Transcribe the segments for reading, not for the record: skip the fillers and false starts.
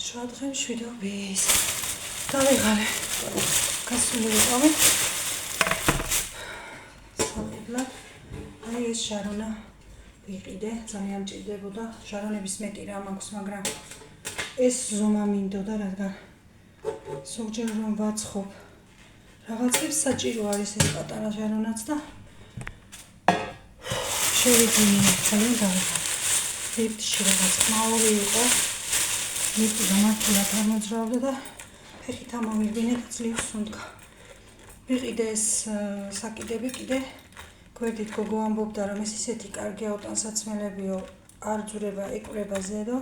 შადღენ შვიდობის დავიღალე გასული ვიყავი სამედლად აი ეს შარონა ვიყიდე ძალიან მჭირდებოდა შარონების მეტი რა მაქვს მაგრამ ეს ზომა მინდოდა რადგან ზოგჯერ რომ ვაცხობ რაღაცებს საჭირო არის ეს პატარა შარონაც და შევიძინე ძალიან დავიღალე ლიფტში რაღაც მაური იყო ლიფტი გამართულად ამოძრავდა და ფეხით ამოვირბინე და ძლივს უნდგა. ვიყიდე ეს საკიდები კიდე გვერდით გოგო ამბობდა რომ ეს ისეთი კარგი აუტანსაცმელებიო არ ძურება ეკვრება ზედო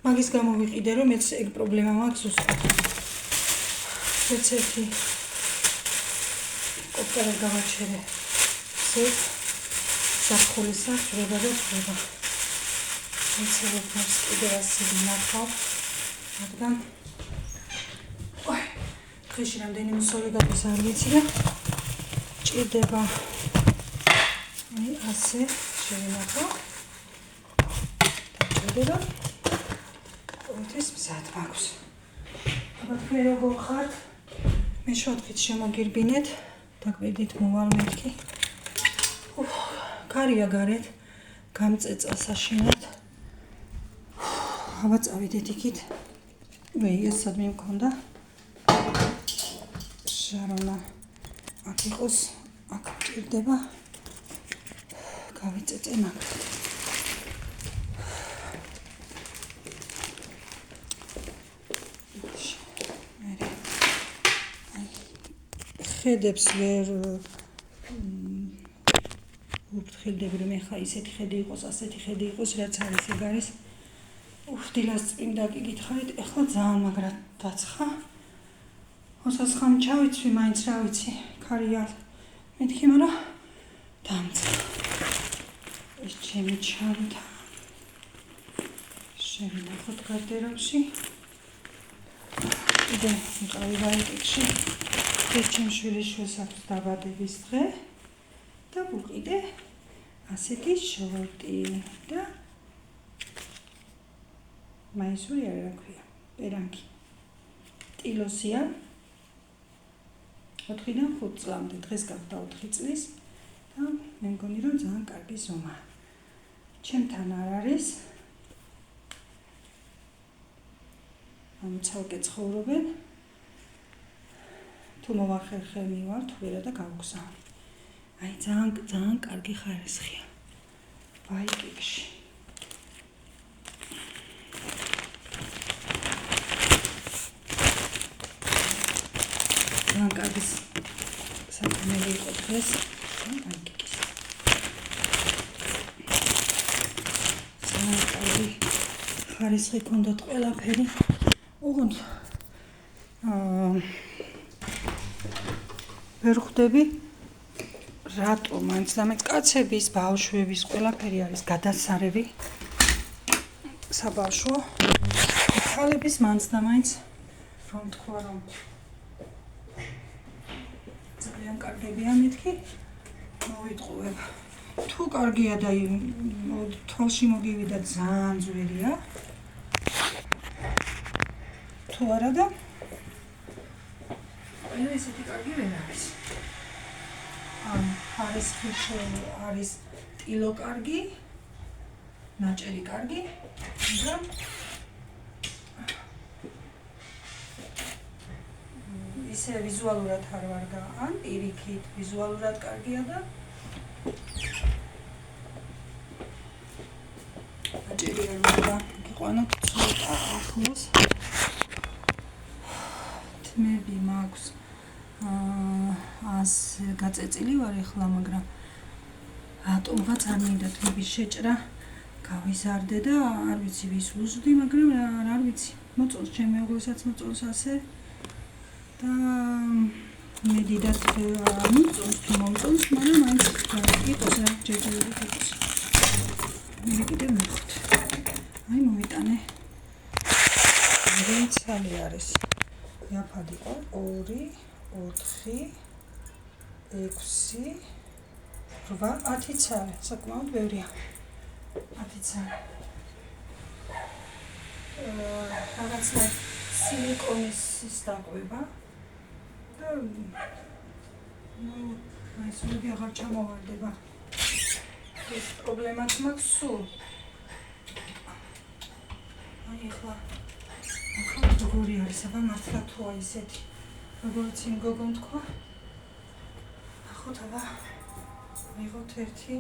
მაგის გამო ვიყიდე რომ ეს ეგ პრობლემა მაქვს უცხოდ. ერთ-ერთი კოპტერი გამაჩერე ზედ საფხულისა ძურება და ძურება. მიცელებნებს კიდე ასე ვნახავ რადგან დღეში რამდენიმე სოლიდარის არ ვიცი და ჭირდება ასე შევინახავ და ჭირდება ყოველთვის მზად მაქვს აბა თქვენ როგორ ხართ მე შოთვით შემოგირბინეთ და გვერდით მოვალ მეთქი კარია გარეთ გამწეწა საშინად აბა წავიდეთ იქით ვეია სადმე მქონდა შარონა აქ იყოს აქ ჭირდება გავიწეწე მაგათ ხედებს ვერ ვფრთხილდები რომ ეხა ისეთი ხედი იყოს ასეთი ხედი იყოს რაც არის ეგ არის დილას წინ დაგიგითხარით ეხლა ძალიან მაგრად დაცხა 29 ჩავიცვი მაინც რა ვიცი ქარია მეთქი მაგრამ დამწყა ეს ჩემი ჩანთა შევინახოთ გარდერობში კიდე ვიყავი ვაიკებში ეს ჩემს შვილის შვილს აქვს დაბადების დღე და ვუყიდე ასეთი შორტი და მაისური არ რაქვია პერანკი ტილოსია 4-დან 5 წლამდე დღეს გახდა 4 წლის და მე მგონი რომ ძალიან კარგი ზომა ჩემთან არ არის ცალკე ცხოვრობენ თუ მოვახერხე მივარ თუ ვერა და გავგზავნე აი ძალიან კარგი ხარისხია ვაიკებში ძალიან კარგი საქმეები იყო დღეს ვაიკების ძალიან კარგი ხარისხი ჰქონდათ ყველაფერი ოღონდ ვერ ხვდები რატო მაინც და მე კაცების ბავშვების ყველაფერი არის გადასარევი საბავშვო ხალების მაინც და მაინც რომ თქვა რომ ძალიან კარგია მეთქი მოვიტყუებ თუ კარგია და თვალში მოგივიდა ძალიან ძვირია თუ არა და ესეთი კარგი ვერ არის არის ტილო კარგი ნაჭერი კარგი მაგრამ ისე ვიზუალურად არ ვარ ან პირიქით ვიზუალურად კარგია და ნაჭერი არ ვარ და გიყვანოთ ცოტა ახლოს თმები მაქვს ას გაწეწილი ვარ ახლა მაგრამ ატომღაც არ მინდა თმების შეჭრა გავიზარდე და არ ვიცი ვის უზვდი მაგრამ არ ვიცი მოწონს ჩემ მეუღლესაც მოწონს ასე და მე დიდად მოწონს თუ მომწონს მაგრამ მაინც იყოს რა ჯერჯერობით იყოს მე კიდე მივხვდი აი მომიტანე რიცალი არის იაფად იყო 2 4 6 8 10 ცალი საკმაოდ ბევრია 10 ცალი რაღაცა სილიკონის დაყვება და აი სულები აღარ ჩამოვარდება. ეს პრობლემაც მაქვს სულ. აი ახლა როგორი არის, აბა მართლა თუ აი ესეთი როგორც იმ გოგომ თქვა. ნახოთ აბა მიღოთ ერთი.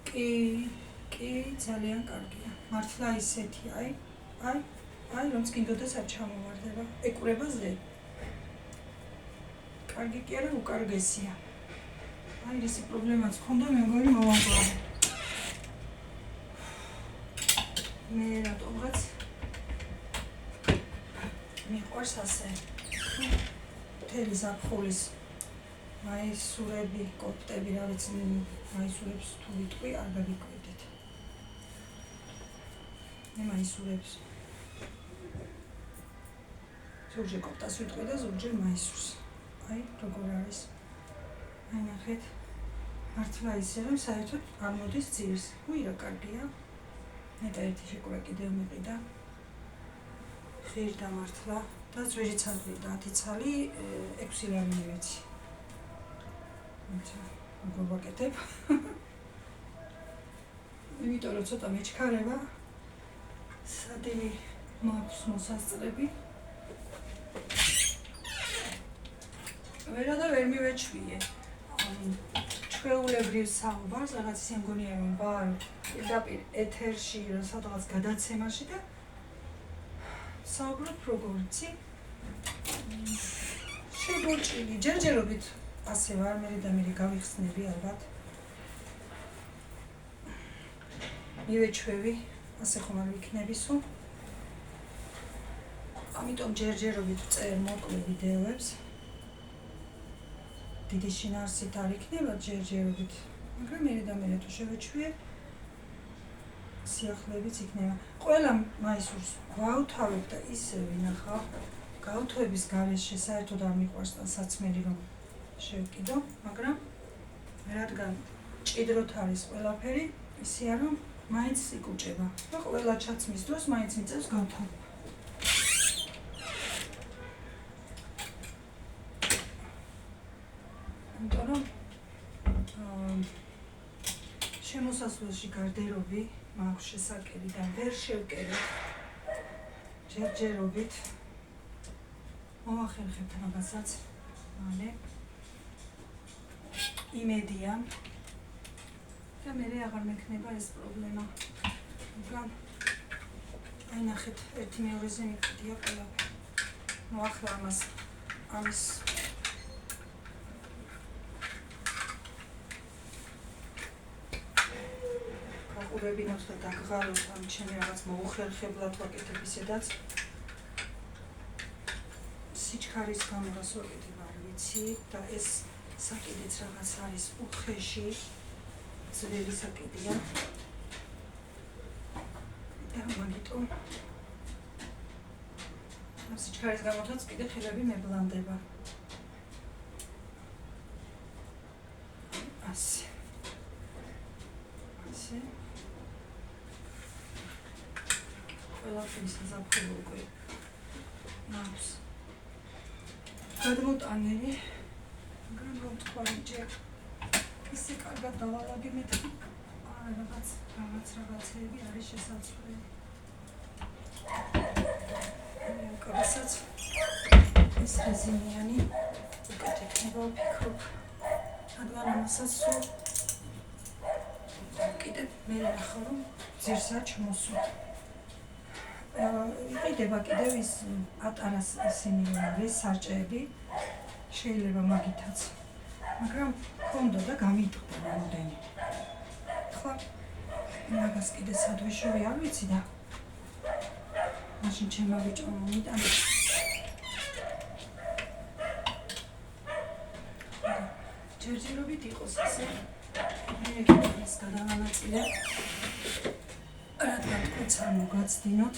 კი, ძალიან კარგია. მართლა ისეთი, აი რომც კიდოდაც არ ჩამოვარდება. ეკვრება ზე. კარგი კი არა, უკარგესია. აი ისი პრობლემაც ხონდა, მე მგონი მოვამბობ. მე რატომღაც მიყვარს ასე. მთელი ზაფხულის მაისურები, კოპტები, რა ვიცი, მაისურებს თუ ვიტყვი, არ გაგიკვირდით. მე მაისურებს. ზოგჯერ კოპტას ვიტყვი და ზოგჯერ მაისურს. აი, როგორ არის. აი, ნახეთ. მართლა ისე, რომ საერთოდ არ მოდის ძირს. უი, რა კარგია. ნეტა ერთი შეკვრა კიდევ მიყიდა. ხირდა მართლა და ძვირი ცალი და 10 ცალი 6 ლარი მეცი. როგორ ვაკეთებ? იმიტომ რომ ცოტა მეჩქარება. სადილი მაქვს მოსასწრები. ვერა და ვერ მივეჩვიე. ჩვეულებრივ საუბარს, რაღაც ისე მგონია რომ ვარ პირდაპირ ეთერში, რომ სადღაც გადაცემაში და საუბრობ როგორ იცი? შეგოჭილი, ჯერჯერობით ასე ვარ, მე და მე გავიხსნები ალბათ. მივეჩვევი, ასე ხომ არ ვიქნები სულ. ამიტომ ჯერჯერობით წერ მოკლე ვიდეოებს. დიდი შინაარსით არ იქნება ჯერჯერობით, მაგრამ მე და მე თუ შევეჩვიე, სიახლეებიც იქნება. ყველა მაისურს გავთავებ და ისე ვინახავ. გავთვების გარეშე საერთოდ არ მიყვარს საცმელი რომ შევკიდო, მაგრამ რადგან ჭიდროთ არის ყველაფერი, ისეა რომ მაინც იკუჭება. და ყველა ჩაცმის დროს მაინც მიწევს გავთავებ. იმიტომ რომ შემოსასვლელში გარდერობი მაქვს შესაკები და ვერ შევკერებ ჯერჯერობით. მოვახერხებთ მაგასაც მალე იმედია და მე აღარ მექნება ეს პრობლემა. მაგრამ აი ნახეთ, ერთი მეორეზე მიყიდია ყველაფერი. ნუ ახლა ამის გაგურებინოთ და დაგღალოთ ამ ჩემი რაღაც მოუხერხებლად ვაკეთებ ისედაც. სიჩქარის გამო რას ვაკეთებ არ ვიცი და ეს საკიდიც რაღაც არის უხეში, ძველი საკიდია. და მაგიტომ ამ სიჩქარის გამოთაც კიდე ხელები მებლანდება. ასე. ყველაფერი საზაფხულო უკვე მაქვს გადმოტანილი, მაგრამ რომ თქვა ჯერ ისე კარგად დავალაგე მეთქი, რაღაცეები არის შესაძლებელი. უკეთესაც ეს რეზინიანი უკეთ იქნება ვფიქრობ, რადგან ამასაც სულ კიდევ მე ნახავ რომ ძირსა ჩმოსვლა. იყიდება კიდევ ის ატარას ისინი რომ არის სარჭეები, შეიძლება მაგითაც, მაგრამ ხონდა და გამიტყდა რამოდენი. ხა მაგას კიდე სადვეშოვი არ ვიცი და მაშინ ჩემმა ბიჭმა მომიტანა. ჯერჯერობით იყოს ასე. მე ეს გადავანაწილებ. რადგან თქვენც არ მოგაცდინოთ.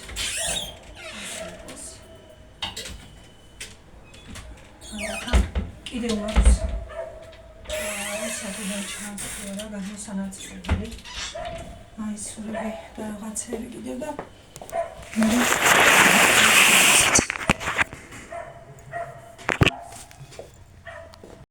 კიდევ აქვს საკუთარ ჩანს რა გადმოსანაცვლებელი მაისურები და რაღაცები კიდევ და მე